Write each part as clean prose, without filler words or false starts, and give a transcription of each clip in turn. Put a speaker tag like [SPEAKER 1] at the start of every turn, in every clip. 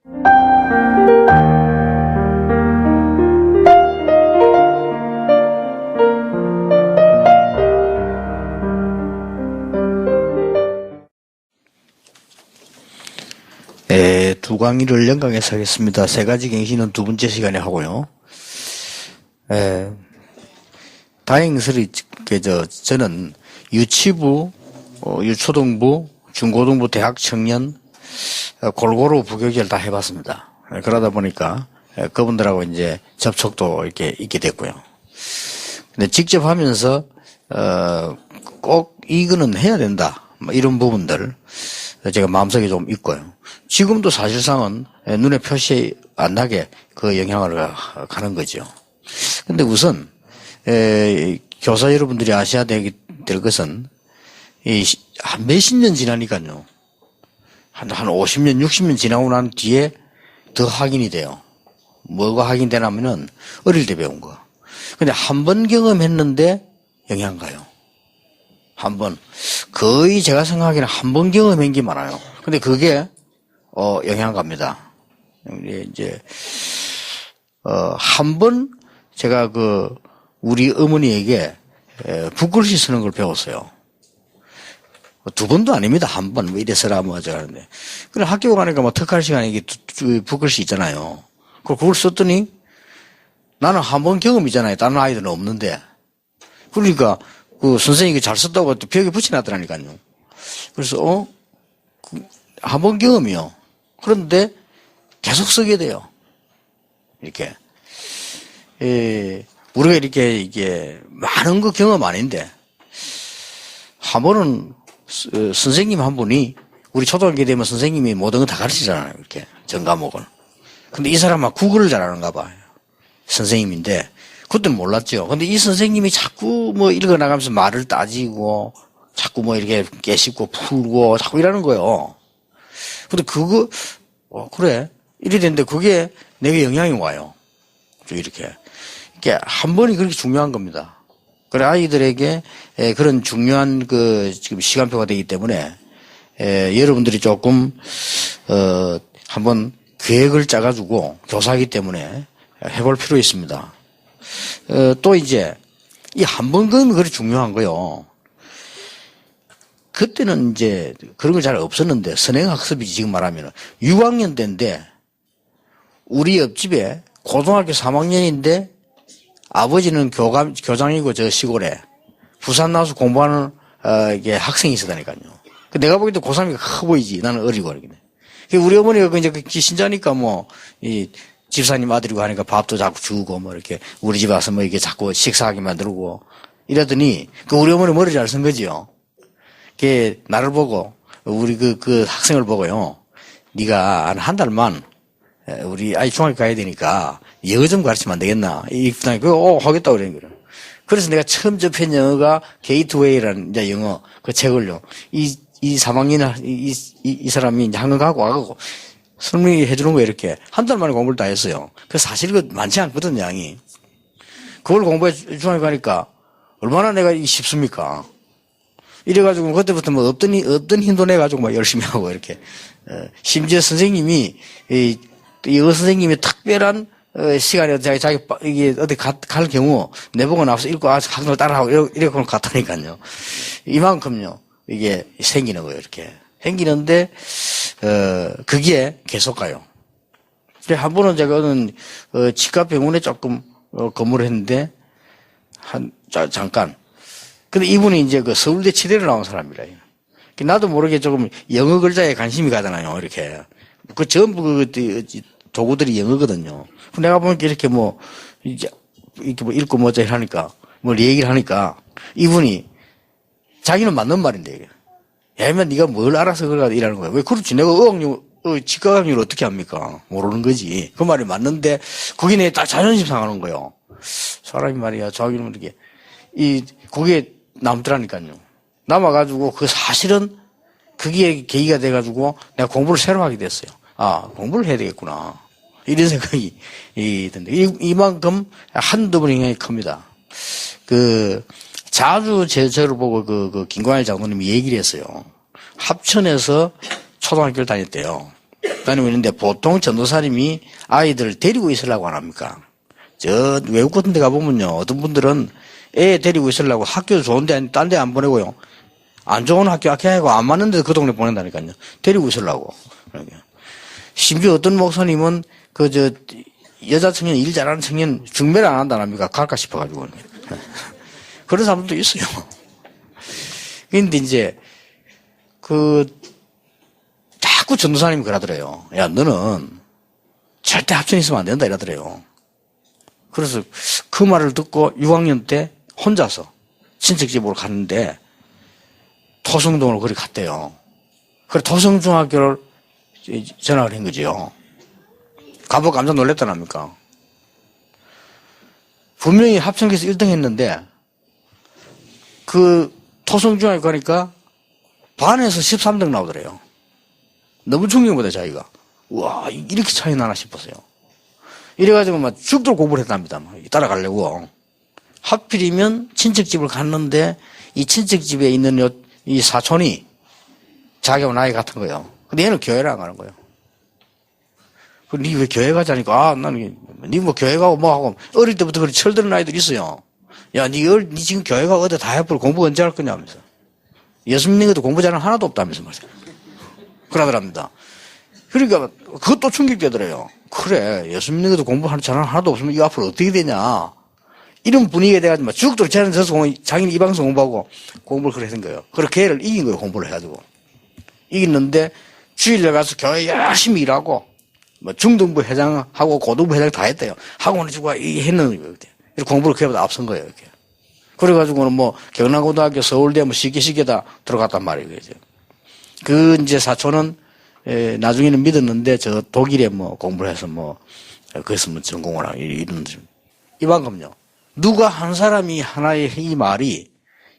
[SPEAKER 1] 두 강의를 연강해서 하겠습니다. 세 가지 갱신은 두 번째 시간에 하고요. 다행스럽게 저는 유치부, 유초등부, 중고등부, 대학 청년 골고루 부교육을 다 해봤습니다. 그러다 보니까 그분들하고 이제 접촉도 이렇게 있게 됐고요. 근데 직접 하면서 꼭 이거는 해야 된다, 이런 부분들 제가 마음속에 좀 있고요. 지금도 사실상은 눈에 표시 안 나게 그 영향을 가는 거죠. 근데 우선 교사 여러분들이 아셔야 될 것은 한 몇십 년 지나니까요. 한 50년, 60년 지나고 난 뒤에 더 확인이 돼요. 뭐가 확인되냐면은 어릴 때 배운 거. 근데 한 번 경험했는데 영향 가요. 한 번. 거의 제가 생각하기에는 한 번 경험한 게 많아요. 근데 그게 영향 갑니다. 이제 한 번 제가 우리 어머니에게 붓글씨 쓰는 걸 배웠어요. 두 번도 아닙니다. 한 번, 이래서라 하는데. 그래, 학교 가니까 특할 시간에 이게 붓글씨 있잖아요. 그걸 썼더니 나는 한 번 경험이잖아요. 다른 아이들은 없는데. 그러니까 선생님이 잘 썼다고 또 벽에 붙여놨더라니까요. 그래서 한 번 경험이요. 그런데 계속 쓰게 돼요. 이렇게. 우리가 이게 많은 거 경험 아닌데, 한 번은 선생님 한 분이, 우리 초등학교 되면 선생님이 모든 거 다 가르치잖아요. 이렇게, 전 과목을. 근데 이 사람은 국어를 잘하는가 봐요. 선생님인데, 그때는 몰랐죠. 근데 이 선생님이 자꾸 읽어나가면서 말을 따지고, 자꾸 이렇게 깨씹고 풀고, 자꾸 이러는 거예요. 근데 그래. 이래 됐는데 그게 내게 영향이 와요. 이렇게 한 번이 그렇게 중요한 겁니다. 그래, 아이들에게 그런 중요한 지금 시간표가 되기 때문에 여러분들이 조금 한번 계획을 짜가지고 교사이기 때문에 해볼 필요 있습니다. 또 이제 이 한 번 그건 그렇게 중요한 거요. 그때는 이제 그런 거 잘 없었는데, 선행학습이 지금 말하면 6학년 때인데 우리 옆집에 고등학교 3학년인데 아버지는 교장이고 저 시골에 부산 나와서 공부하는 이게 학생이 있었다니까요. 내가 보기에도 고3이가 커 보이지. 나는 어리고 그러겠네. 우리 어머니가 이제 신자니까 이 집사님 아들이고 하니까 밥도 자꾸 주고 이렇게 우리 집에 와서 이게 자꾸 식사하게 만들고 이러더니 우리 어머니 머리 잘 쓴 거지요. 걔 나를 보고 우리 그 학생을 보고요. 네가 한 달만 우리 아이 중학교 가야 되니까 영어 좀 가르치면 안 되겠나? 하겠다고 그러는 거예요. 그래서 내가 처음 접한 영어가 게이트웨이라는 이제 영어 그 책을요. 이 3학년 이 사람이 이제 한국 가고 와가고 설명해 주는 거예요. 이렇게 한 달 만에 공부를 다 했어요. 그 사실 많지 않거든, 양이. 그걸 공부해 중학교 가니까 얼마나 내가 쉽습니까? 이래가지고 그때부터 없던 힘도 내가지고 열심히 하고 이렇게. 심지어 선생님이 영어 선생님이 특별한 시간에 자기 이게 어디 갈 경우 내보고 나와서 읽고 학생을 따라하고 이렇게 갔다니까요. 이만큼요 이게 생기는 거예요. 이렇게 생기는데 그게 계속 가요. 한 번은 제가 치과병원에 조금 근무를 했는데 잠깐. 근데 이분이 이제 서울대 치대를 나온 사람이라. 나도 모르게 조금 영어 글자에 관심이 가잖아요. 이렇게. 전부 도구들이 영어거든요. 내가 보니까 이렇게 이렇게 읽고 하니까, 얘기를 하니까, 이분이, 자기는 맞는 말인데, 이게. 야면 네가 뭘 알아서 그러가 이러는 거야. 왜 그렇지? 내가 치과 학력을 어떻게 합니까? 모르는 거지. 그 말이 맞는데, 거기 내 딱 자존심 상하는 거예요. 사람이 말이야, 자기는 이렇게, 그게 남더라니까요. 남아가지고, 사실은, 그게 계기가 돼가지고, 내가 공부를 새로 하게 됐어요. 공부를 해야 되겠구나. 이런 생각이 든데, 이만큼 한두 번의 영향이 큽니다. 자주 저를 보고 김광일 장로님이 얘기를 했어요. 합천에서 초등학교를 다녔대요. 다니고 있는데 보통 전도사님이 아이들을 데리고 있으려고 안 합니까? 저 외국 같은 데 가보면요. 어떤 분들은 애 데리고 있으려고 학교 좋은데 딴 데 안 보내고요. 안 좋은 학교 하고 안 맞는 데 그 동네 보낸다니까요. 데리고 있으려고. 심지어 어떤 목사님은 여자 청년, 일 잘하는 청년 중매를 안 한다 합니까? 갈까 싶어가지고. 그런 사람도 있어요. 근데 이제, 자꾸 전도사님이 그러더래요. 야, 너는 절대 합천 있으면 안 된다 이러더래요. 그래서 그 말을 듣고 6학년 때 혼자서 친척집으로 갔는데 토성동으로 거기 갔대요. 그래, 토성중학교를 전학을 한 거지요. 가보고 깜짝 놀랬다랍니까? 분명히 합천에서 1등 했는데 그 토성중학교 가니까 반에서 13등 나오더래요. 너무 충격받아 자기가. 우와, 이렇게 차이 나나 싶었어요. 이래가지고 막 죽도록 공부를 했답니다. 따라가려고. 하필이면 친척집을 갔는데 이 친척집에 있는 이 사촌이 자기하고 나이 같은 거예요. 근데 얘는 교회를 안 가는 거예요. 니 왜 교회 가자니까, 나는, 니 뭐 교회 가고 뭐 하고, 어릴 때부터 그렇게 철드는 아이들 있어요. 야, 니 지금 교회 가고 어디 다 해버려 공부 언제 할 거냐 하면서. 예수 믿는 것도 공부 잘하는 하나도 없다면서 말이야. 그러더랍니다. 그러니까 그것도 충격되더래요. 그래, 예수 믿는 것도 공부하는 잘하는 하나도 없으면 이거 앞으로 어떻게 되냐. 이런 분위기에 돼가지고 죽도록 자기는 자기는 이 방송 공부하고 공부를 그렇게 한 거예요. 그렇게 걔를 이긴 거예요, 공부를 해가지고. 이겼는데 주일날 가서 교회 열심히 일하고 뭐 중등부 회장하고 고등부 회장 다 했대요. 학원을 주고 했는 거예요. 이렇게 공부를 그보다 앞선 거예요. 이렇게. 그래가지고는 뭐 경남고등학교, 서울대 뭐 쉽게 다 들어갔단 말이에요. 그 이제 사촌은 나중에는 믿었는데 저 독일에 뭐 공부를 해서 뭐 거기서 뭐 전공을 하고 이런 이만큼요. 누가 한 사람이 하나의 이 말이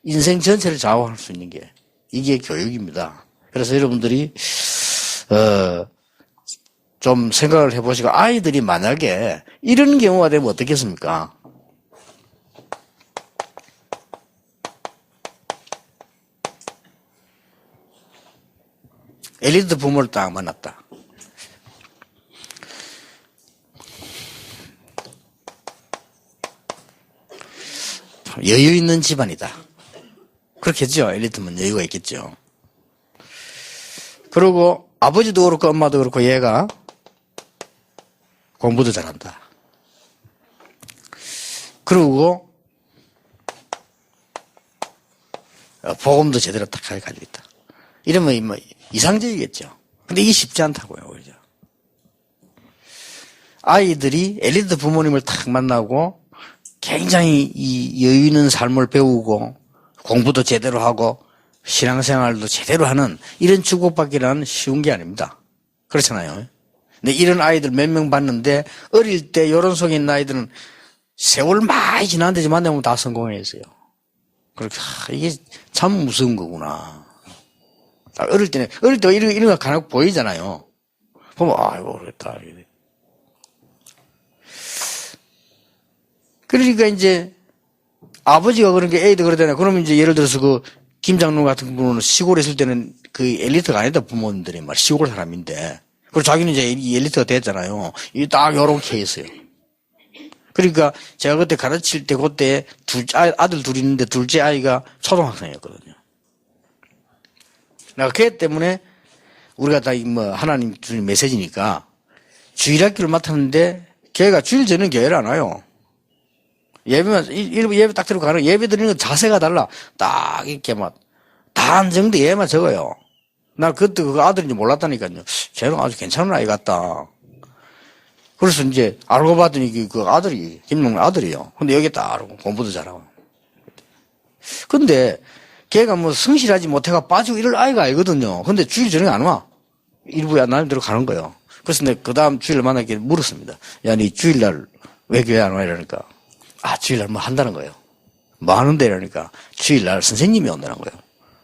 [SPEAKER 1] 인생 전체를 좌우할 수 있는 게 이게 교육입니다. 그래서 여러분들이 좀 생각을 해보시고 아이들이 만약에 이런 경우가 되면 어떻겠습니까? 엘리트 부모를 딱 만났다. 여유 있는 집안이다. 그렇겠죠. 엘리트면 여유가 있겠죠. 그리고 아버지도 그렇고 엄마도 그렇고 얘가 공부도 잘한다. 그리고 복음도 제대로 딱 가지고 있다. 이러면 뭐 이상적이겠죠. 근데 이게 쉽지 않다고요. 그죠? 아이들이 엘리트 부모님을 딱 만나고 굉장히 이 여유 있는 삶을 배우고 공부도 제대로 하고 신앙생활도 제대로 하는 이런 축복받기란 쉬운 게 아닙니다. 그렇잖아요. 근데 이런 아이들 몇 명 봤는데 어릴 때 이런 속에 있는 아이들은 세월 많이 지났는데 만나면 다 성공했어요. 그렇게 이게 참 무서운 거구나. 어릴 때 이런 거 간혹 보이잖아요. 보면 아이고 그랬다. 그러니까 이제 아버지가 그런 게 애도 그러잖아요. 그러면 이제 예를 들어서 그 김장로 같은 분은 시골에 있을 때는 그 엘리트가 아니다 부모님들이 말 시골 사람인데 그리고 자기는 이제 엘리트가 됐잖아요. 이 딱 요렇게 했어요. 그러니까 제가 그때 가르칠 때 그때 아들 둘이 있는데 둘째 아이가 초등학생이었거든요. 내가 걔 때문에 우리가 다 뭐 하나님 주신 메시지니까 주일학교를 맡았는데 걔가 주일 전에 교회를 안 와요. 예배 딱 들고 가는 예배 드리는 자세가 달라. 딱 이렇게 막 다 안정돼 얘만 적어요. 나 그때 그 아들인지 몰랐다니까요. 쟤는 아주 괜찮은 아이 같다. 그래서 이제 알고 봤더니 그 아들이 김용래 아들이에요. 근데 여기 딱 알고 공부도 잘하고. 근데 걔가 뭐 성실하지 못해가 빠지고 이럴 아이가 아니거든요. 근데 주일 저녁에 안 와. 일부야 나름대로 가는 거예요. 그래서 내가 그 다음 주일날 만나게 물었습니다. 야, 니 주일날 왜 교회 안 와? 이러니까. 아, 주일날 뭐 한다는 거예요. 뭐 하는데? 이러니까. 주일날 선생님이 온다는 거예요.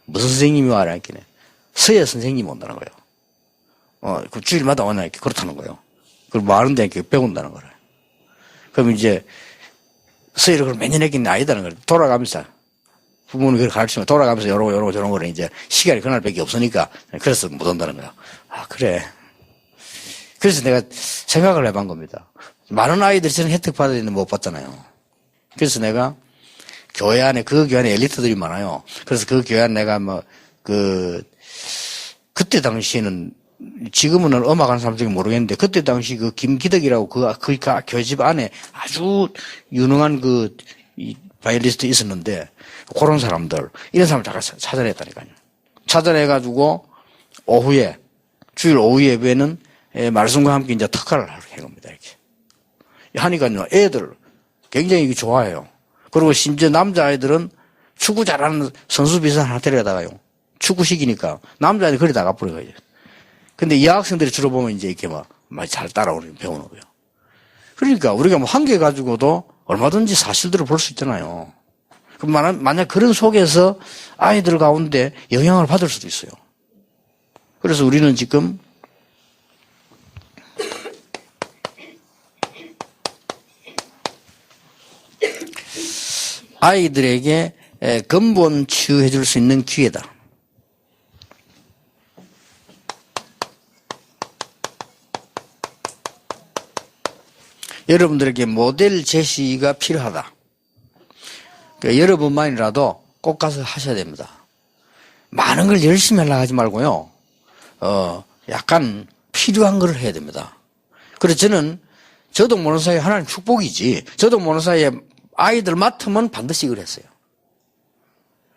[SPEAKER 1] 무슨 선생님이 와라 했기네. 서예 선생님이 온다는 거예요. 그 주일마다 오나 이렇게 그렇다는 거예요. 그걸 뭐 하는데 이렇게 배운다는 거예요. 그럼 이제 서예를 그걸 몇 년 했겠네 아니다는 거예요. 돌아가면서. 부모님 그걸 가르치면 돌아가면서 요러고 저런 거를 이제 시간이 그날밖에 없으니까 그래서 못 온다는 거예요. 아, 그래. 그래서 내가 생각을 해본 겁니다. 많은 아이들이 저는 혜택 받아야 되는데 못 받잖아요. 그래서 내가 교회 안에, 그 교회 안에 엘리트들이 많아요. 그래서 그 교회 안에 내가 그때 당시에는, 지금은 음악하는 사람 중에 모르겠는데, 그때 당시 그 김기덕이라고 그 교회집 안에 아주 유능한 이 바이올리스트 있었는데, 그런 사람들, 이런 사람 잠깐 찾아냈다니까요. 찾아내가지고, 주일 오후 예배는 말씀과 함께 이제 특화를 하는 겁니다, 이렇게. 하니까요, 애들 굉장히 이게 좋아해요. 그리고 심지어 남자아이들은 축구 잘하는 선수 비슷한 하나 데려다가요. 축구 시키니까 남자아이들 그리 나가버려요. 근데 이 학생들이 주로 보면 이제 이렇게 잘 따라오는, 배우는 거예요. 그러니까 우리가 한 개 가지고도 얼마든지 사실들을 볼 수 있잖아요. 그럼 만약 그런 속에서 아이들 가운데 영향을 받을 수도 있어요. 그래서 우리는 지금 아이들에게 근본 치유해 줄 수 있는 기회다. 여러분들에게 모델 제시가 필요하다. 그러니까 여러분만이라도 꼭 가서 하셔야 됩니다. 많은 걸 열심히 하려고 하지 말고요. 약간 필요한 걸 해야 됩니다. 그래서 저도 모르는 사이에 하나님 축복이지. 저도 모르는 사이에 아이들 맡으면 반드시 이걸 했어요.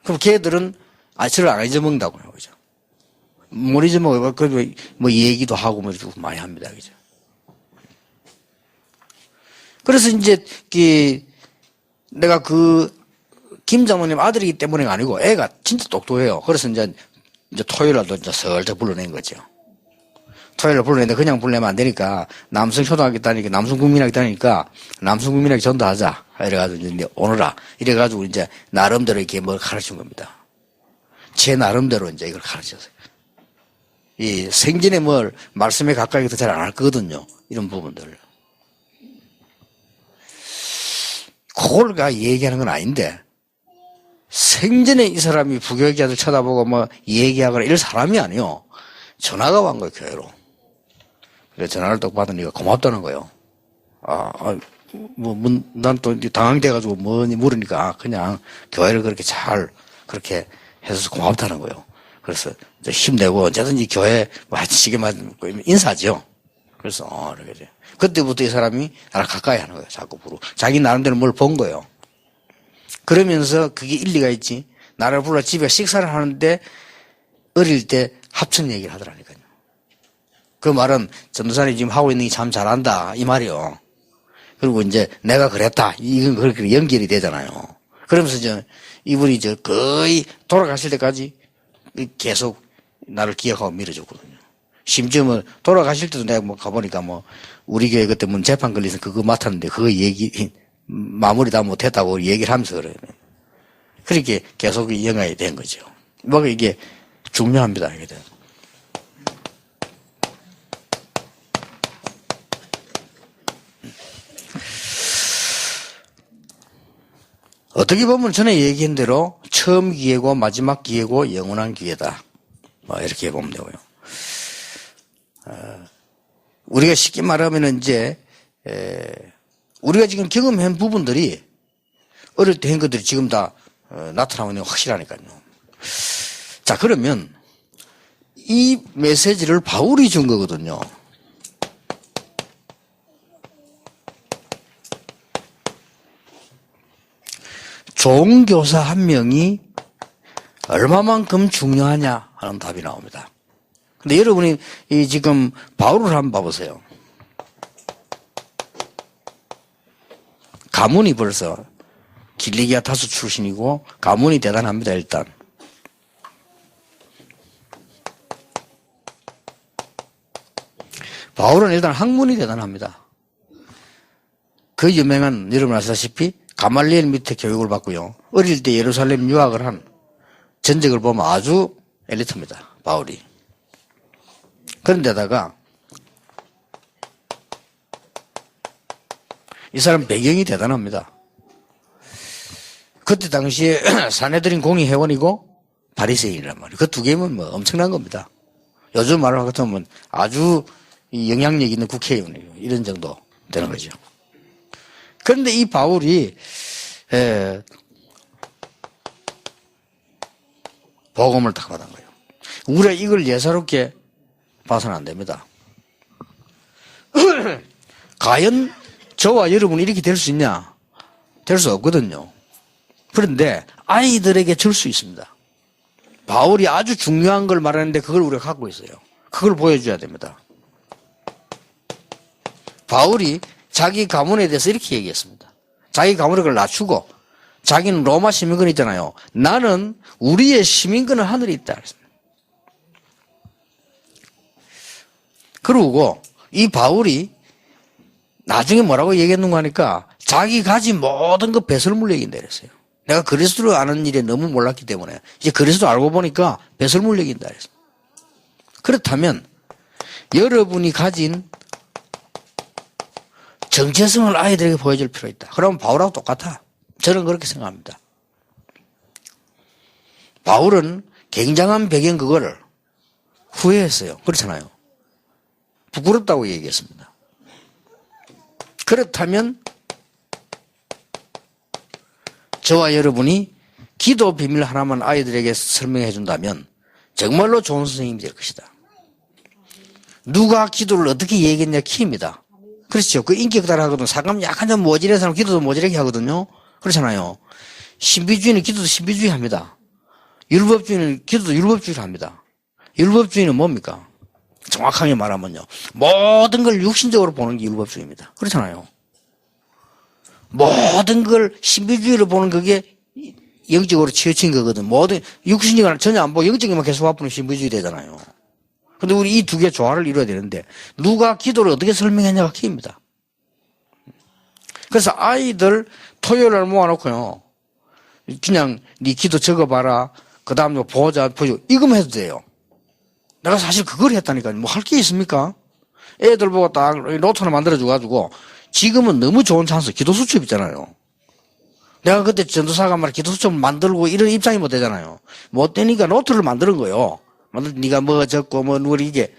[SPEAKER 1] 그럼 걔들은 저를 안 잊어먹는다고요. 그죠? 못 잊어먹어요. 얘기도 하고 많이 합니다. 그죠? 그래서 이제, 내가 김 장모님 아들이기 때문에가 아니고 애가 진짜 똑똑해요. 그래서 이제 토요일날도 이제 슬쩍 불러낸 거죠. 토요일날 불러냈는데 그냥 불러내면 안 되니까 남성초등학교 다니니까 남성국민학교 다니니까 남성국민학교 전도하자. 이래가지고 이제 오너라. 이래가지고 이제 나름대로 이렇게 뭘 가르친 겁니다. 제 나름대로 이제 이걸 가르쳤어요. 이 생전에 말씀에 가까이 잘 안 할 거거든요. 이런 부분들을. 그걸 얘기하는 건 아닌데, 생전에 이 사람이 부교육자들 쳐다보고 얘기하거나 이럴 사람이 아니요. 전화가 온 거예요, 교회로. 그래서 전화를 딱 받으니까 고맙다는 거예요. 난 또 당황돼가지고 뭐니 물으니까 그냥 교회를 그렇게 해서 고맙다는 거예요. 그래서 이제 힘내고 언제든지 교회 하시게만 인사죠. 그래서 이렇게 그때부터 이 사람이 나를 가까이 하는 거예요. 자꾸 자기 나름대로 뭘 본 거예요. 그러면서 그게 일리가 있지. 나를 불러 집에 식사를 하는데 어릴 때 합천 얘기를 하더라니까요. 그 말은 전도사님 지금 하고 있는 게 참 잘한다 이 말이요. 그리고 이제 내가 그랬다 이건 그렇게 연결이 되잖아요. 그러면서 이분이 거의 돌아가실 때까지 계속 나를 기억하고 밀어줬거든요. 심지어 돌아가실 때도 내가 가보니까 우리 교회 그때 재판 걸려서 그거 맡았는데 그거 마무리 다 못했다고 얘기를 하면서 그래요. 그렇게 계속 연관이 된 거죠. 이게 중요합니다. 이게. 어떻게 보면 전에 얘기한 대로 처음 기회고 마지막 기회고 영원한 기회다. 이렇게 보면 되고요. 우리가 쉽게 말하면 이제 우리가 지금 경험한 부분들이 어릴 때 한 것들이 지금 다 나타나고 있는 게 확실하니까요. 자, 그러면 이 메시지를 바울이 준 거거든요. 종교사 한 명이 얼마만큼 중요하냐 하는 답이 나옵니다. 근데 여러분이 지금 바울을 한번 봐보세요. 가문이 벌써 길리기아 타수 출신이고 가문이 대단합니다. 일단 바울은 일단 학문이 대단합니다. 그 유명한 여러분 아시다시피 가말리엘 밑에 교육을 받고요. 어릴 때 예루살렘 유학을 한 전적을 보면 아주 엘리트입니다. 바울이. 그런데다가 이 사람 배경이 대단합니다. 그때 당시에 사내들인 공의 회원이고 바리새인이란 말이에요. 그 두 개면 엄청난 겁니다. 요즘 말로 같으면 아주 이 영향력 있는 국회의원이에요. 이런 정도 되는 거죠. 그런데 이 바울이 복음을 딱 받은 거예요. 우리가 이걸 예사롭게 봐서는 안 됩니다. 과연 저와 여러분이 이렇게 될 수 있냐? 될 수 없거든요. 그런데 아이들에게 줄 수 있습니다. 바울이 아주 중요한 걸 말하는데 그걸 우리가 갖고 있어요. 그걸 보여줘야 됩니다. 바울이 자기 가문에 대해서 이렇게 얘기했습니다. 자기 가문을 그걸 낮추고 자기는 로마 시민권 있잖아요. 나는 우리의 시민권은 하늘에 있다. 그러고 이 바울이 나중에 뭐라고 얘기했는가 하니까 자기 가진 모든 것 뱃을 물려긴다 그랬어요. 내가 그리스도를 아는 일에 너무 몰랐기 때문에 이제 그리스도 알고 보니까 뱃을 물려긴다 그랬어요. 그렇다면 여러분이 가진 정체성을 아이들에게 보여줄 필요가 있다. 그러면 바울하고 똑같아. 저는 그렇게 생각합니다. 바울은 굉장한 배경 그거를 후회했어요. 그렇잖아요. 부끄럽다고 얘기했습니다. 그렇다면 저와 여러분이 기도 비밀 하나만 아이들에게 설명해 준다면 정말로 좋은 선생님이 될 것이다. 누가 기도를 어떻게 얘기했냐 키입니다. 그렇죠. 그 인기 극달하거든. 사람 약한 점 모질한 사람 기도도 모질하게 하거든요. 그렇잖아요. 신비주의는 기도도 신비주의 합니다. 율법주의는 기도도 율법주의를 합니다. 율법주의는 뭡니까? 정확하게 말하면요. 모든 걸 육신적으로 보는 게 율법주의입니다. 그렇잖아요. 모든 걸 신비주의로 보는 그게 영적으로 치우친 거거든. 모든 육신적으로 전혀 안 보고 영적인만 계속 와보는 신비주의 되잖아요. 근데 우리 이 두 개 조화를 이루어야 되는데 누가 기도를 어떻게 설명했냐가 키입니다. 그래서 아이들 토요일 날 모아놓고요. 그냥 네 기도 적어봐라. 그 다음에 보자, 이거만 해도 돼요. 내가 사실 그걸 했다니까요. 뭐 할 게 있습니까? 애들 보고 딱 노트를 만들어줘가지고 지금은 너무 좋은 찬스, 기도수첩 있잖아요. 내가 그때 전도사가 말 기도수첩 만들고 이런 입장이 못 되잖아요. 못 되니까 노트를 만드는 거예요. 네가 뭐 적고 뭐 누리 이게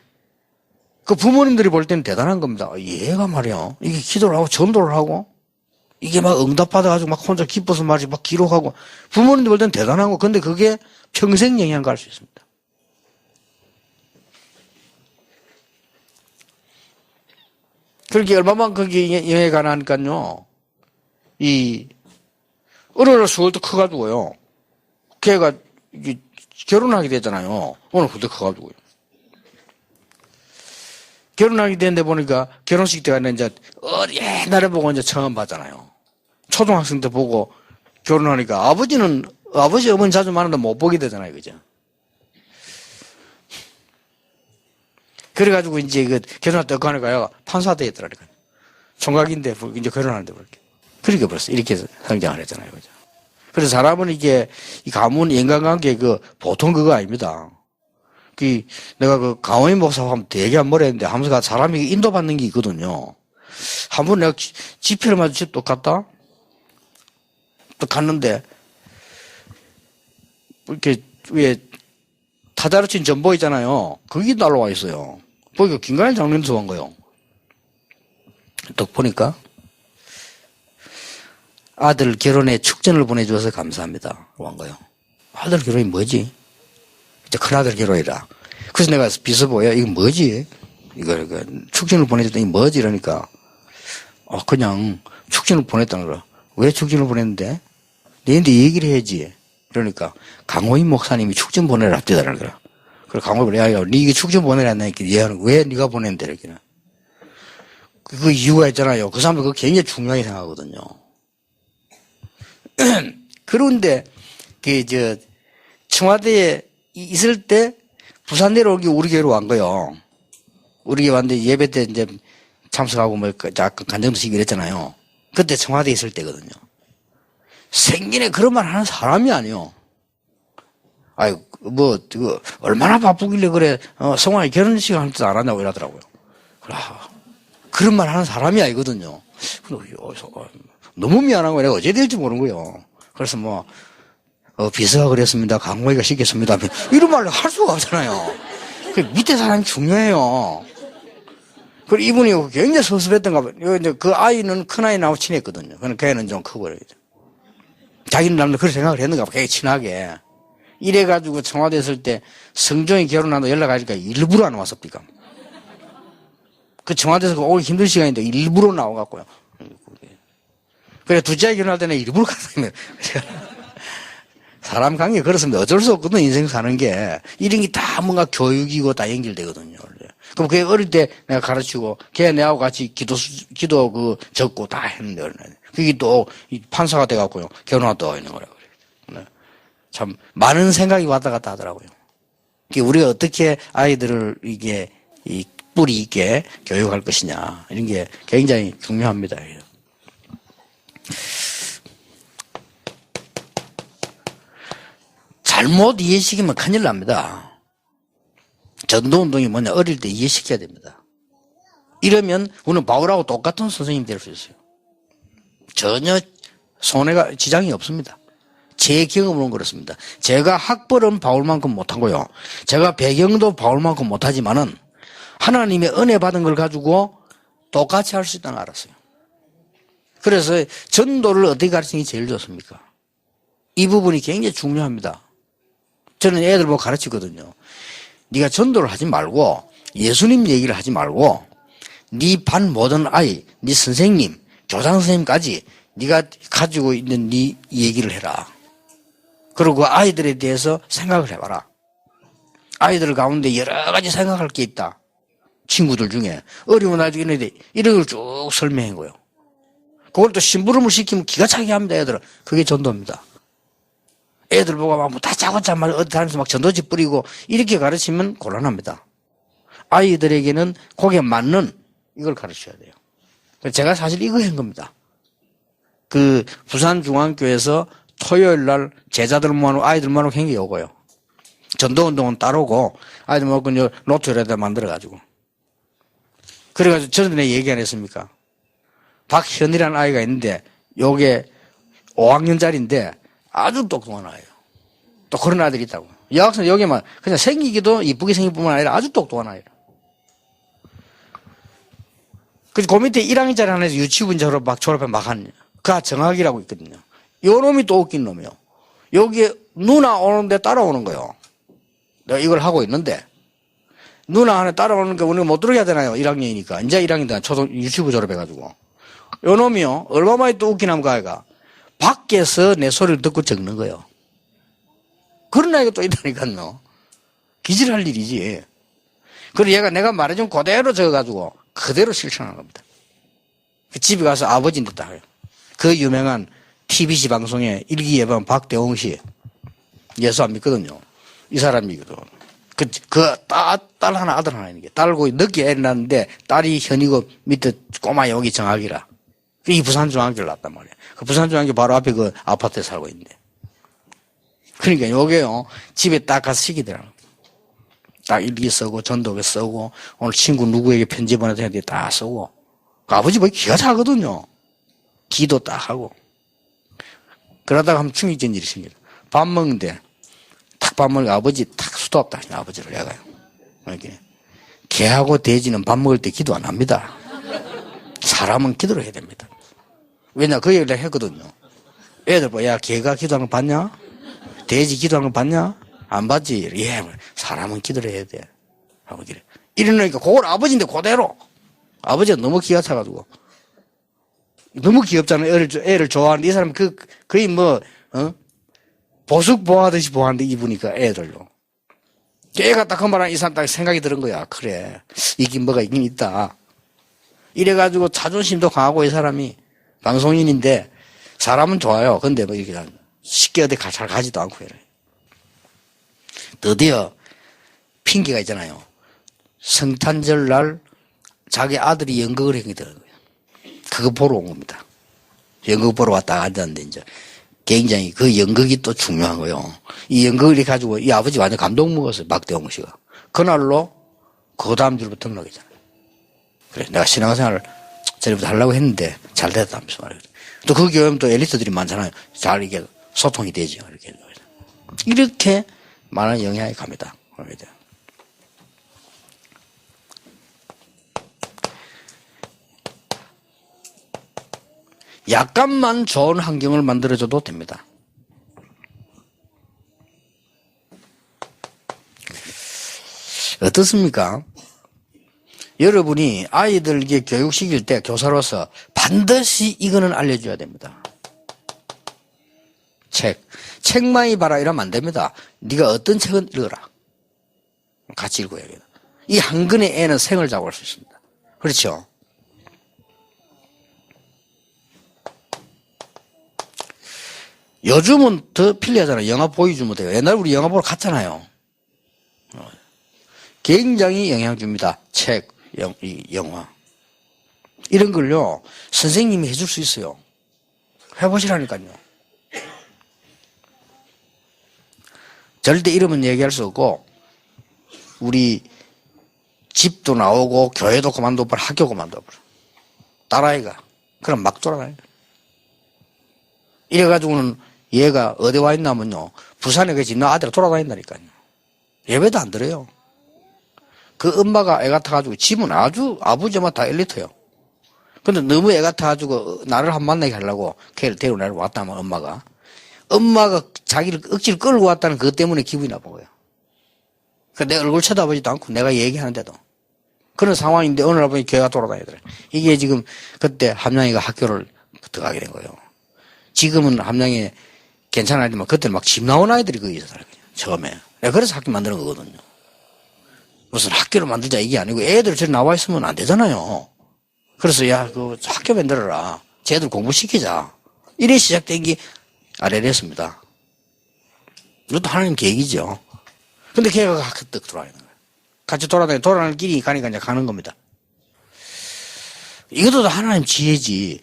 [SPEAKER 1] 그 부모님들이 볼 때는 대단한 겁니다. 얘가 말이야 이게 기도를 하고 전도를 하고 이게 막 응답받아가지고 막 혼자 기뻐서 말이지 막 기록하고 부모님들 볼 때는 대단한 거. 근데 그게 평생 영향 갈 수 있습니다. 그렇게 얼마만 거기 영향이 가나니까요. 이 어느 날 수월도 커가지고요. 걔가 이게 결혼하게 되잖아요. 오늘 후대 커가지고요. 결혼하게 됐는데 보니까 결혼식 때가 이제 옛날에 보고 이제 처음 봤잖아요. 초등학생 때 보고 결혼하니까 아버지 어머니 자주 만나도 못 보게 되잖아요. 그죠? 그래가지고 이제 그 결혼할 때 하니까요. 판사 되었더라니까요. 총각인데 이제 결혼하는데 그렇게. 그러니까 벌써 이렇게 성장을 했잖아요. 그죠? 그래서 사람은 이게 이 가문 인간관계 그 보통 그거 아닙니다. 내가 그 강원인 목사하고 한번 되게 한 머리 했는데 하면서 사람이 인도받는 게 있거든요. 한번 내가 집회를 마주 또 갔다? 또 갔는데, 이렇게 위에 타자로 친 전보 있잖아요. 거기 날라와 있어요. 보니까 김관일 장로님도 온 거요. 또 보니까 아들 결혼에 축전을 보내주셔서 감사합니다. 온 거요. 아들 결혼이 뭐지? 이제 큰아들 결혼이라. 그래서 내가 비서보여. 이거 뭐지? 이거 축전을 보내줬더니 뭐지? 이러니까 그냥 축전을 보냈다는 거야. 왜 축전을 보냈는데? 너희한테 얘기를 해야지. 그러니까 강호인 목사님이 축전 보내라 합디다라는 거야. 그래서 강호인 야, 네 이게 축전 보내라 했나니까 얘는 왜 네가 보냈는데 이렇게. 그 이유가 있잖아요. 그 사람들 그거 굉장히 중요하게 생각하거든요. 그런데 청와대에 있을 때 부산 내려오기 우리 교회로 온 거요. 우리 교회 왔는데 예배 때 이제 참석하고 뭐 약간 간증도 시기로 했잖아요. 그때 청와대에 있을 때거든요. 생긴에 그런 말 하는 사람이 아니요. 아유, 얼마나 바쁘길래 그래, 성화이 결혼식 할 줄 알았냐고 이러더라고요. 그런 말 하는 사람이 아니거든요. 너무 미안한 거예요. 내가 어째 될지 모르는 거예요. 그래서 비서가 그랬습니다. 강호이가 시켰습니다. 이런 말을 할 수가 없잖아요. 밑에 사람이 중요해요. 그리고 이분이 굉장히 섭섭했던가 봐요. 이제 그 아이는 큰 아이 나하고 친했거든요. 그러니까 걔는 좀 크고 자기는 남들 그렇게 생각을 했는가 봐. 굉장히 친하게. 이래가지고 청와대 있을 때 성종이 결혼한다고 연락하니까 일부러 안 왔습니까? 그 청와대에서 오기 힘든 시간인데 일부러 나와갖고요. 그래, 둘째 아이 결혼할 때는 일부러 갔어요. 사람 관계 그렇습니다. 어쩔 수 없거든, 인생 사는 게. 이런 게 다 뭔가 교육이고 다 연결되거든요. 그럼 걔 어릴 때 내가 가르치고, 걔 내하고 같이 기도 적고 다 했는데, 그게 또 판사가 돼갖고요. 결혼하다 있는 거라고 그래요. 참, 많은 생각이 왔다 갔다 하더라고요. 우리가 어떻게 아이들을 이 뿌리 있게 교육할 것이냐. 이런 게 굉장히 중요합니다. 잘못 이해시키면 큰일 납니다. 전도운동이 뭐냐, 어릴 때 이해시켜야 됩니다. 이러면 우리는 바울하고 똑같은 선생님이 될 수 있어요. 전혀 손해가, 지장이 없습니다. 제 경험으로는 그렇습니다. 제가 학벌은 바울만큼 못하고요. 제가 배경도 바울만큼 못하지만은 하나님의 은혜 받은 걸 가지고 똑같이 할 수 있다는 걸 알았어요. 그래서 전도를 어떻게 가르치는 게 제일 좋습니까? 이 부분이 굉장히 중요합니다. 저는 애들 보고 가르치거든요. 네가 전도를 하지 말고 예수님 얘기를 하지 말고 네 반 모든 아이, 네 선생님, 교장 선생님까지 네가 가지고 있는 네 얘기를 해라. 그리고 그 아이들에 대해서 생각을 해봐라. 아이들 가운데 여러 가지 생각할 게 있다. 친구들 중에 어려운 아이들 있는데 이런 걸 쭉 설명한 거예요. 그걸 또 심부름을 시키면 기가 차게 합니다. 애들은. 그게 전도입니다. 애들 보고 막 다짜고짜 막 어디 다니면서 막 전도지 뿌리고 이렇게 가르치면 곤란합니다. 아이들에게는 거기에 맞는 이걸 가르쳐야 돼요. 제가 사실 이거 한 겁니다. 그 부산중앙교회에서 토요일 날 제자들 모아놓고 아이들 모아놓고 한 게 요거요. 전도운동은 따르고 아이들 모아놓고 노트에다 만들어가지고. 그래가지고 전에 얘기 안 했습니까? 박현이라는 아이가 있는데 요게 5학년짜리인데 아주 똑똑한 아이예요. 또 그런 아들이 있다고. 여학생 여기만 그냥 생기기도 이쁘게 생길 뿐만 아니라 아주 똑똑한 아이라. 그래서 그 밑에 1학년짜리 하나에서 유치부 이제 졸업해 막 한, 그 정학이라고 있거든요. 요 놈이 또 웃긴 놈이요. 여기에 누나 오는데 따라오는 거요. 내가 이걸 하고 있는데, 누나 하나 따라오는 게 우리가 못 들어야 가 되나요? 1학년이니까. 이제 1학년 유치부 졸업해가지고. 요 놈이요. 얼마만에 또 웃긴 함그 아이가. 밖에서 내 소리를 듣고 적는 거예요. 그런 아이가 또 있다니까요. 기질할 일이지. 그리고 얘가 내가 말해준 그대로 적어가지고 그대로 실천하는 겁니다. 집에 가서 아버지한테 딱 해요. 그 유명한 TBC 방송에 일기예방 박대홍 씨. 예수 안 믿거든요. 이 사람이거든. 딸 하나, 아들 하나 있는 게. 딸고 늦게 애 낳았는데 딸이 현이고 밑에 꼬마 여기 정학이라. 이 부산중앙교를 낳았단 말이에요. 그 부산중앙교 바로 앞에 그 아파트에 살고 있는데. 그러니까 요게요, 집에 딱 가서 시키더라고요. 딱 일기 쓰고, 전도에 쓰고, 오늘 친구 누구에게 편지 보내야 되는데 딱 쓰고. 그 아버지 뭐 기가 차거든요. 기도 딱 하고. 그러다가 한번 충격적인 일이 생겨요. 밥 먹는데, 탁 밥 먹으니까 아버지 탁 수도 없다. 아버지를 내가요. 이렇게. 개하고 돼지는 밥 먹을 때 기도 안 합니다. 사람은 기도를 해야 됩니다. 왜냐, 그 얘기를 했거든요. 애들 뭐, 야, 개가 기도하는 거 봤냐? 돼지 기도하는 거 봤냐? 안 봤지? 예, 사람은 기도를 해야 돼. 하고 이래. 이러니까 그걸 아버지인데 그대로. 아버지가 너무 기가 차가지고. 너무 귀엽잖아요. 애를 좋아하는데 이 사람 거의 뭐, 보숙 보호하듯이 보호하는데 이쁘니까 애들로. 애가 딱 그 말하는 이 사람 딱 생각이 드는 거야. 그래. 이긴 뭐가 있긴 있다. 이래가지고 자존심도 강하고 이 사람이 방송인인데 사람은 좋아요. 근데 뭐 이렇게 쉽게 어디 잘 가지도 않고 이래. 드디어 핑계가 있잖아요. 성탄절 날 자기 아들이 연극을 하게 되는 거예요. 그거 보러 온 겁니다. 연극 보러 왔다 앉았는데 이제 굉장히 그 연극이 또 중요한 거예요. 이 연극을 가지고 이 아버지 완전 감동 먹었어요. 박대홍 씨가. 그날로 그 다음 주부터 등록이잖아요. 그래, 내가 신앙생활을 전부터 하려고 했는데 잘 됐다면서 말이에요. 또 그 교회는 또 엘리트들이 많잖아요. 잘 이게 소통이 되죠. 이렇게 많은 영향이 갑니다. 약간만 좋은 환경을 만들어줘도 됩니다. 어떻습니까? 여러분이 아이들에게 교육시킬 때 교사로서 반드시 이거는 알려줘야 됩니다. 책 많이 봐라 이러면 안 됩니다. 네가 어떤 책은 읽어라. 같이 읽어야겠다. 이 한 근의 애는 생을 잡을 수 있습니다. 그렇죠? 요즘은 더 편리하잖아요. 영화 보여주면 돼요. 옛날 우리 영화 보러 갔잖아요. 굉장히 영향 줍니다. 책, 영화. 이런 걸요, 선생님이 해줄 수 있어요. 해보시라니까요. 절대 이러면 얘기할 수 없고, 우리 집도 나오고, 교회도 그만둬버려, 학교 그만둬버려. 딸아이가. 그럼 막 돌아가요. 이래가지고는 얘가 어디 와 있냐면요, 부산에 계신 너 아들 돌아다닌다니까요. 예배도 안 들어요. 그 엄마가 애 같아가지고 집은 아주 아버지만 다 엘리트요. 근데 너무 애 같아가지고 나를 한 만나게 하려고 걔를 데리고 나를 왔다면 엄마가 자기를 억지로 끌고 왔다는 그것 때문에 기분이 나쁜 거예요. 내 얼굴 쳐다보지도 않고 내가 얘기하는데도. 그런 상황인데 어느 날 보니 교회가 돌아다니더래. 이게 지금 그때 함양이가 학교를 들어가게 된 거예요. 지금은 함양에 괜찮은 아이들만 그때는 막 집 나온 아이들이 거기 있었더라고요. 처음에. 내가 그래서 학교 만드는 거거든요. 무슨 학교를 만들자 이게 아니고 애들 저리 나와 있으면 안 되잖아요. 그래서 야, 그 학교 만들어라. 쟤들 공부시키자. 이래 시작된 게 RLS입니다. 이것도 하나님 계획이죠. 근데 걔가 학교 떡 돌아다니는 거예요. 같이 돌아다니는 길이 가니까 이제 가는 겁니다. 이것도 하나님 지혜지.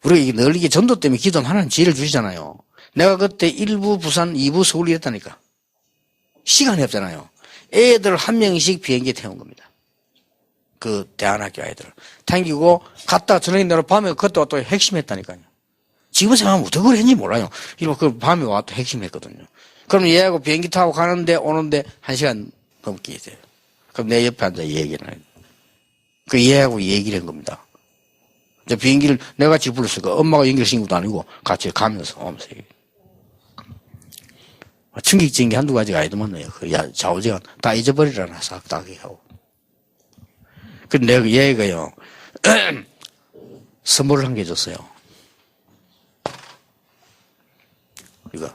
[SPEAKER 1] 우리가 늘 이게 전도 때문에 기도하면 하나님 지혜를 주시잖아요. 내가 그때 1부 부산, 2부 서울 이랬다니까. 시간이 없잖아요. 애들 한 명씩 비행기에 태운 겁니다. 그 대안학교 아이들. 당기고 갔다 저녁에 내려 밤에 그것도 또 핵심했다니까요. 지금 생각하면 어떻게 그걸 했는지 몰라요. 이거 그 밤에 와 또 핵심했거든요. 그럼 얘하고 비행기 타고 가는데 오는데 1시간 넘게 돼요. 그럼 내 옆에 앉아 얘기를 해요. 그 얘하고 얘기를 한 겁니다. 이제 비행기를 내가 같이 불렀으니까 엄마가 연결시킨 것도 아니고 같이 가면서 오면서 얘기해. 충격적인 게 한두 가지가 아니더만요. 좌우지간 다 잊어버리라나 싹 다 하고. 근데 내가 얘가요, 선물을 한 개 줬어요. 이거.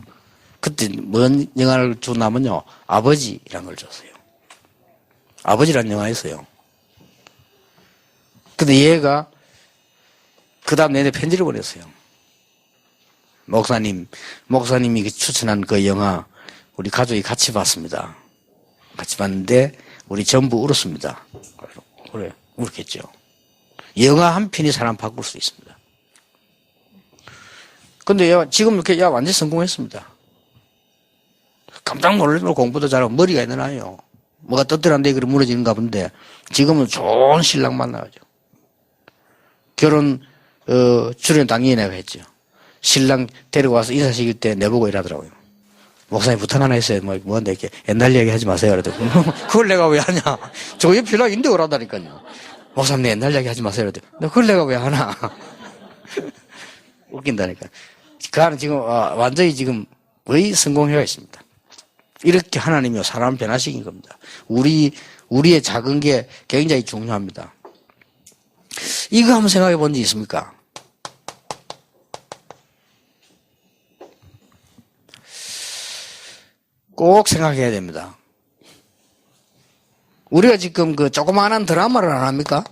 [SPEAKER 1] 그때 뭔 영화를 줬냐면요, 아버지란 걸 줬어요. 아버지란 영화였어요. 근데 얘가 그 다음 내내 편지를 보냈어요. 목사님이 추천한 그 영화, 우리 가족이 같이 봤습니다. 같이 봤는데, 우리 전부 울었습니다. 그래, 울었겠죠. 영화 한 편이 사람 바꿀 수 있습니다. 근데 지금 이렇게, 완전 성공했습니다. 깜짝 놀라서 공부도 잘하고, 머리가 있는 아이요. 뭐가 떳떳한데 그래 무너지는가 본데, 지금은 좋은 신랑 만나가죠. 결혼, 출연 당연히 내가 했죠. 신랑 데리고 와서 인사시킬 때 내보고 이러더라고요. 목사님 부탁 하나 했어요. 뭐한데 이렇게 옛날 얘기 하지 마세요. 그러더니 그걸 내가 왜 하냐. 저 옆에 신랑 인데 오라다니까요. 목사님 옛날 얘기 하지 마세요. 그러더니 그걸 내가 왜 하나. 웃긴다니까. 그 안은 지금 완전히 지금 거의 성공해가 있습니다. 이렇게 하나님이 사람 변화시킨 겁니다. 우리의 작은 게 굉장히 중요합니다. 이거 한번 생각해 본 적 있습니까? 꼭 생각해야 됩니다. 우리가 지금 그 조그마한 드라마를 안 합니까?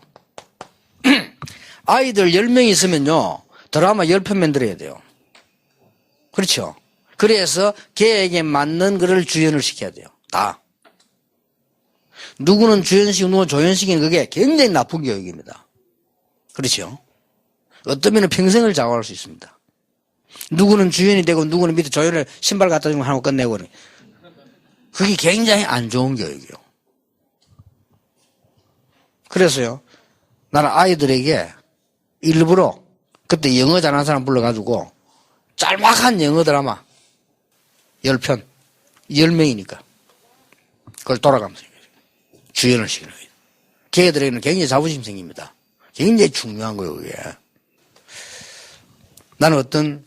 [SPEAKER 1] 아이들 10명 있으면요, 드라마 10편 만들어야 돼요. 그렇죠? 그래서 걔에게 맞는 거를 주연을 시켜야 돼요. 다. 누구는 주연시키고 누구는 조연시키는 그게 굉장히 나쁜 교육입니다. 그렇죠? 어떤 면은 평생을 좌우할 수 있습니다. 누구는 주연이 되고 누구는 밑에 조연을 신발 갖다 주고 하고 끝내고 그게 굉장히 안 좋은 교육이요. 그래서요, 나는 아이들에게 일부러 그때 영어 잘하는 사람 불러가지고 짤막한 영어 드라마 10편, 10명이니까 그걸 돌아가면서 주연을 시키는 거예요. 걔들에게는 굉장히 자부심 생깁니다. 굉장히 중요한 거예요, 그게. 나는 어떤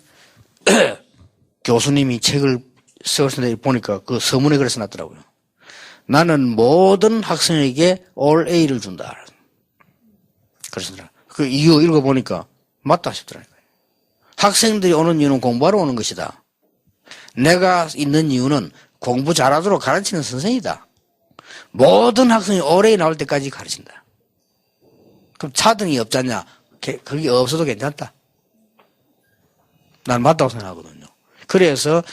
[SPEAKER 1] 교수님이 책을 쓰셨는데 보니까 그 서문에 그래서 놨더라고요. 나는 모든 학생에게 올 A를 준다. 그래서 그 이유 읽어보니까 맞다 싶더라고요. 학생들이 오는 이유는 공부하러 오는 것이다. 내가 있는 이유는 공부 잘하도록 가르치는 선생이다. 모든 학생이 올 A 나올 때까지 가르친다. 그럼 차등이 없잖냐? 그게 없어도 괜찮다. 난 맞다고 생각하거든요. 그래서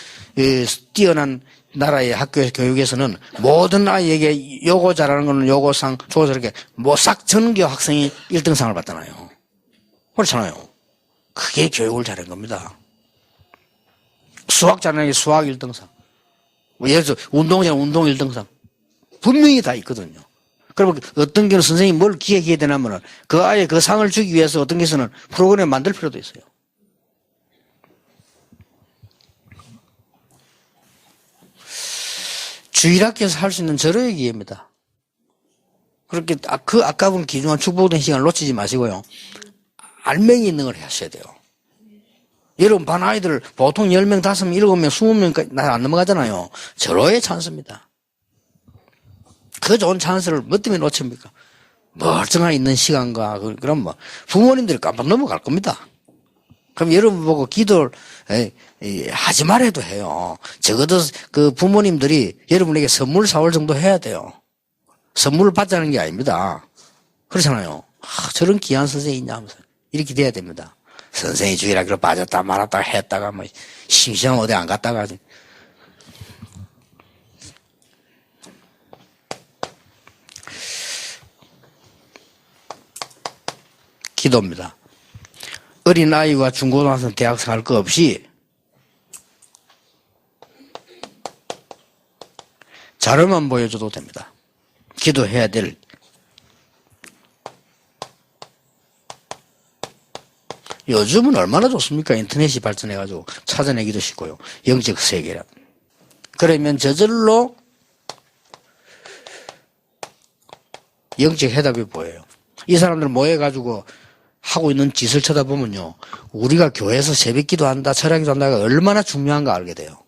[SPEAKER 1] 뛰어난 나라의 학교에서 교육에서는 모든 아이에게 요거 잘하는 거는 요거상 저렇게 뭐 싹 전교 학생이 1등상을 받잖아요. 그렇잖아요. 그게 교육을 잘한 겁니다. 수학 잘하는 게 수학 1등상. 예를 들어서 운동 잘하는 운동 1등상. 분명히 다 있거든요. 그러면 어떤 경우는 선생님이 뭘 기획해야 되냐면은 그 아이의 그 상을 주기 위해서 어떤 경우에는 프로그램을 만들 필요도 있어요. 주일학교에서 할 수 있는 절호의 기회입니다. 그렇게 그 아까운 귀중한 축복된 시간을 놓치지 마시고요. 알맹이 있는 걸 하셔야 돼요. 여러분 반 아이들 보통 10명, 5명, 7명, 20명까지 안 넘어가잖아요. 절호의 찬스입니다. 그 좋은 찬스를 뭐 때문에 놓칩니까? 멀쩡한 있는 시간과 그럼 뭐 부모님들이 깜빡 넘어갈 겁니다. 그럼 여러분 보고 기도를 하지 말아도 해요. 적어도 그 부모님들이 여러분에게 선물 사올 정도 해야 돼요. 선물을 받자는 게 아닙니다. 그렇잖아요. 저런 귀한 선생이 있냐 하면서 이렇게 돼야 됩니다. 선생이 주일학교로 빠졌다 말았다 했다가 뭐 심심하면 어디 안 갔다가 기도입니다. 어린아이와 중고등학생, 대학생 할 거 없이 자료만 보여줘도 됩니다. 기도해야 될 요즘은 얼마나 좋습니까? 인터넷이 발전해가지고 찾아내기도 쉽고요. 영적 세계라. 그러면 저절로 영적 해답이 보여요. 이 사람들 모여가지고 하고 있는 짓을 쳐다보면요. 우리가 교회에서 새벽 기도한다, 철학 기도한다가 얼마나 중요한가 알게 돼요.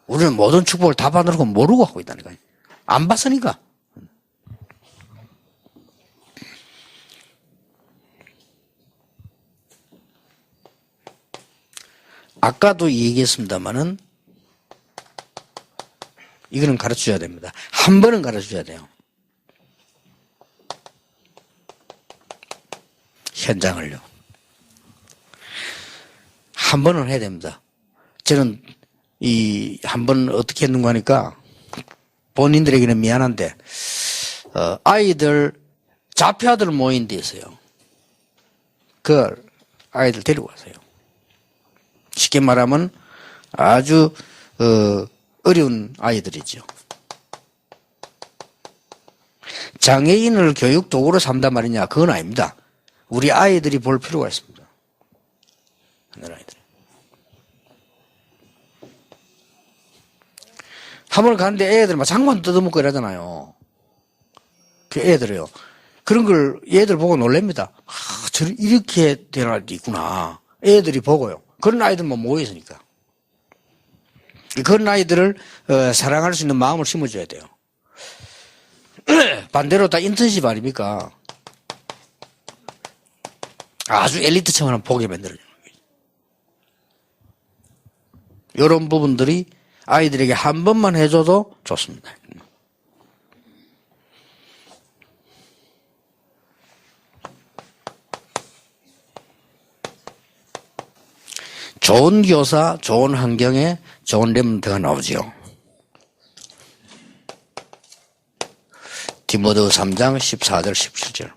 [SPEAKER 1] 우리는 모든 축복을 다 받으려고 모르고 하고 있다니까요. 안 봤으니까. 아까도 얘기했습니다만은 이거는 가르쳐줘야 됩니다. 한 번은 가르쳐줘야 돼요. 현장을요. 한 번은 해야 됩니다. 저는 한 번 어떻게 했는가 하니까 본인들에게는 미안한데 아이들 자폐아들 모인 데 있어요. 그 아이들 데리고 가세요. 쉽게 말하면 아주 어려운 아이들이죠. 장애인을 교육 도구로 삼단 말이냐? 그건 아닙니다. 우리 아이들이 볼 필요가 있습니다. 아이들. 한 번 갔는데 애들 막 장관 뜯어먹고 이러잖아요. 그 애들이요. 그런 걸 애들 보고 놀랍니다. 이렇게 되는 아이도 있구나. 애들이 보고요. 그런 아이들만 모여있으니까. 그런 아이들을 사랑할 수 있는 마음을 심어줘야 돼요. 반대로 다 인턴십 아닙니까? 아주 엘리트층을 보게 만들어주는 거죠. 이런 부분들이 아이들에게 한 번만 해줘도 좋습니다. 좋은 교사, 좋은 환경에 좋은 렘넌트가 나오죠. 디모데 3장 14절 17절.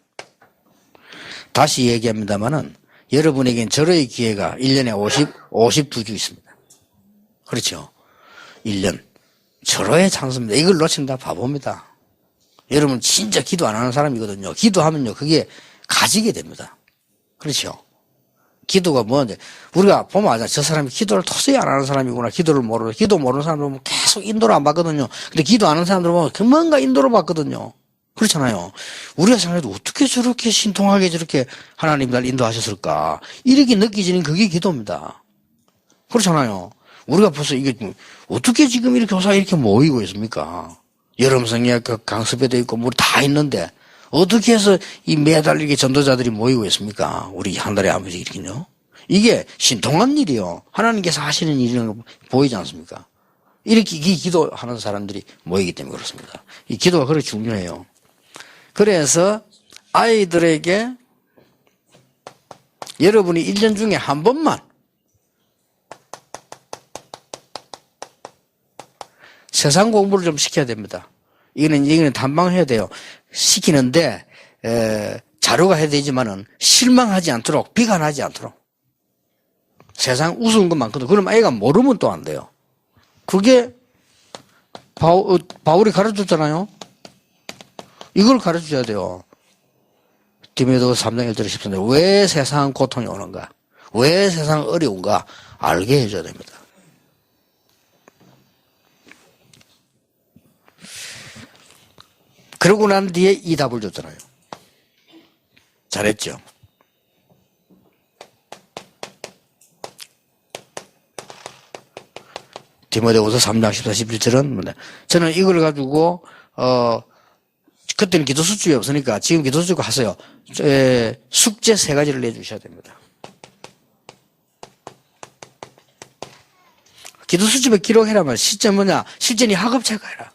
[SPEAKER 1] 다시 얘기합니다만은 여러분에겐 절호의 기회가 1년에 52주 있습니다. 그렇죠? 1년. 절호의 찬스입니다. 이걸 놓치면 다 바보입니다. 여러분 진짜 기도 안 하는 사람이거든요. 기도하면요. 그게 가지게 됩니다. 그렇죠? 기도가 뭐인데 우리가 보면 알잖아요. 저 사람이 기도를 도저히 안 하는 사람이구나. 기도를 모르고 기도 모르는 사람들 보면 계속 인도를 안 받거든요. 근데 기도 안 하는 사람들 보면 뭔가 인도를 받거든요. 그렇잖아요. 우리가 생각해도 어떻게 저렇게 신통하게 저렇게 하나님 날 인도하셨을까. 이렇게 느껴지는 그게 기도입니다. 그렇잖아요. 우리가 벌써 이게 어떻게 지금 이렇게 교사가 이렇게 모이고 있습니까? 여름 성리학 강습회도 있고 뭐 다 있는데 어떻게 해서 이 매달 이렇게 전도자들이 모이고 있습니까? 우리 하늘의 아버지 이렇게요. 이게 신통한 일이요. 하나님께서 하시는 일이라는 거 보이지 않습니까? 이렇게 기도하는 사람들이 모이기 때문에 그렇습니다. 이 기도가 그렇게 중요해요. 그래서 아이들에게 여러분이 1년 중에 한 번만 세상 공부를 좀 시켜야 됩니다. 이거는 단방해야 돼요. 시키는데 자료가 해야 되지만은 실망하지 않도록, 비관하지 않도록. 세상 우스운 것 많거든. 그럼 애가 모르면 또 안 돼요. 그게 바울이 가르쳤잖아요. 이걸 가르쳐줘야 돼요. 디모데후서 3장 1절 13절. 왜 세상 고통이 오는가? 왜 세상 어려운가? 알게 해줘야 됩니다. 그러고 난 뒤에 이 답을 줬잖아요. 잘했죠. 디모데후서 3장 14, 17절은 저는 이걸 가지고 그때는 기도 수준이 없으니까 지금 기도 수준이 하세요. 숙제 3가지를 내주셔야 됩니다. 기도 수준에 기록해라면 실제 뭐냐? 실제 네 학업 체크해라.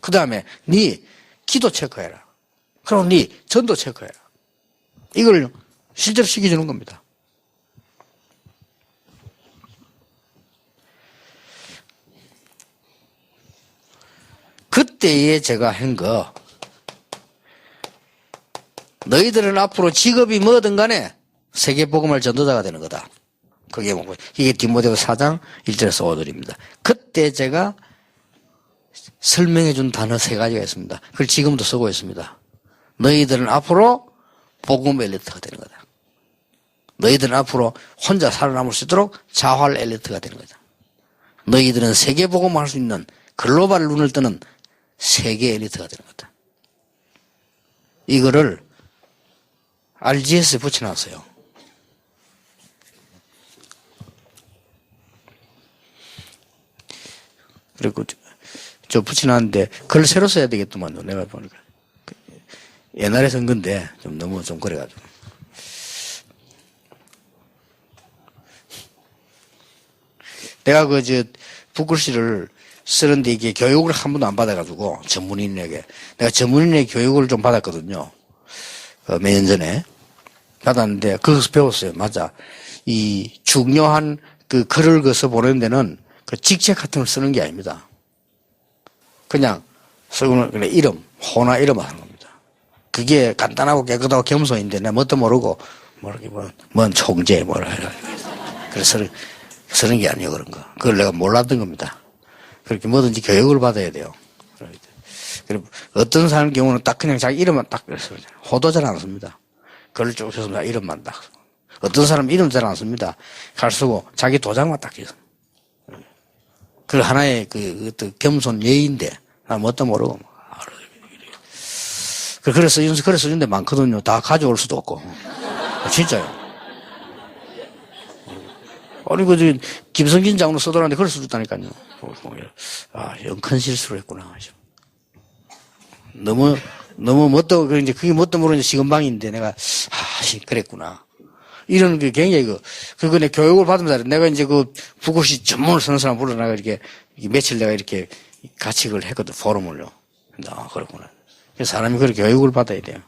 [SPEAKER 1] 그 다음에 네 기도 체크해라. 그럼 네 전도 체크해라. 이걸 실제로 시켜주는 겁니다. 그때에 제가 한 거, 너희들은 앞으로 직업이 뭐든 간에 세계복음을 전도자가 되는 거다. 그게 뭐고, 이게 디모데후서 4장 1절에서 5절입니다. 그때 제가 설명해 준 단어 3가지가 있습니다. 그걸 지금도 쓰고 있습니다. 너희들은 앞으로 복음 엘리트가 되는 거다. 너희들은 앞으로 혼자 살아남을 수 있도록 자활 엘리트가 되는 거다. 너희들은 세계복음을 할 수 있는 글로벌 눈을 뜨는 세계 엘리트가 되는 거다. 이거를 RGS에 붙여놨어요. 그리고 저 붙여놨는데 글 새로 써야 되겠더만요. 내가 보니까 옛날에 쓴 건데 좀 너무 좀 그래가지고. 내가 붓글씨를 쓰는데 이게 교육을 한 번도 안 받아가지고 전문인에게 내가 전문인의 교육을 좀 받았거든요. 몇 년 전에 받았는데 거기서 배웠어요. 맞아. 이 중요한 그 글을 그서 보내는 데는 그 직책 같은 걸 쓰는 게 아닙니다. 그냥 쓰고는 그냥 이름, 호나 이름 하는 겁니다. 그게 간단하고 깨끗하고 겸손인데 내가 뭣도 모르고 뭔 총재 뭐라 해가지고 그래서 쓰는 게 아니에요 그런 거. 그걸 내가 몰랐던 겁니다. 그렇게 뭐든지 교육을 받아야 돼요. 그리고 어떤 사람 경우는 딱 그냥 자기 이름만 딱 써요. 호도 잘 안 씁니다. 글을 쭉 써서 이름만 딱. 어떤 사람은 이름 잘 안 씁니다. 갈 쓰고 자기 도장만 딱 해서. 그 하나의 겸손 예의인데 난 뭣도 모르고 그래서 써준 데 많거든요. 다 가져올 수도 없고. 진짜요. 아니 김성진 장로 써달라는데 그걸 써줬다니까요. 아, 영 큰 실수를 했구나. 너무 그게 뭣도 모르는 시건방인데 내가 그랬구나. 이런 게 굉장히 내 교육을 받으면서 내가 북엇이 전문을 쓰는 사람 불러나가 이렇게 며칠 내가 이렇게 같이 그걸 했거든, 포럼을요. 아, 그렇구나. 사람이 그렇게 교육을 받아야 돼요.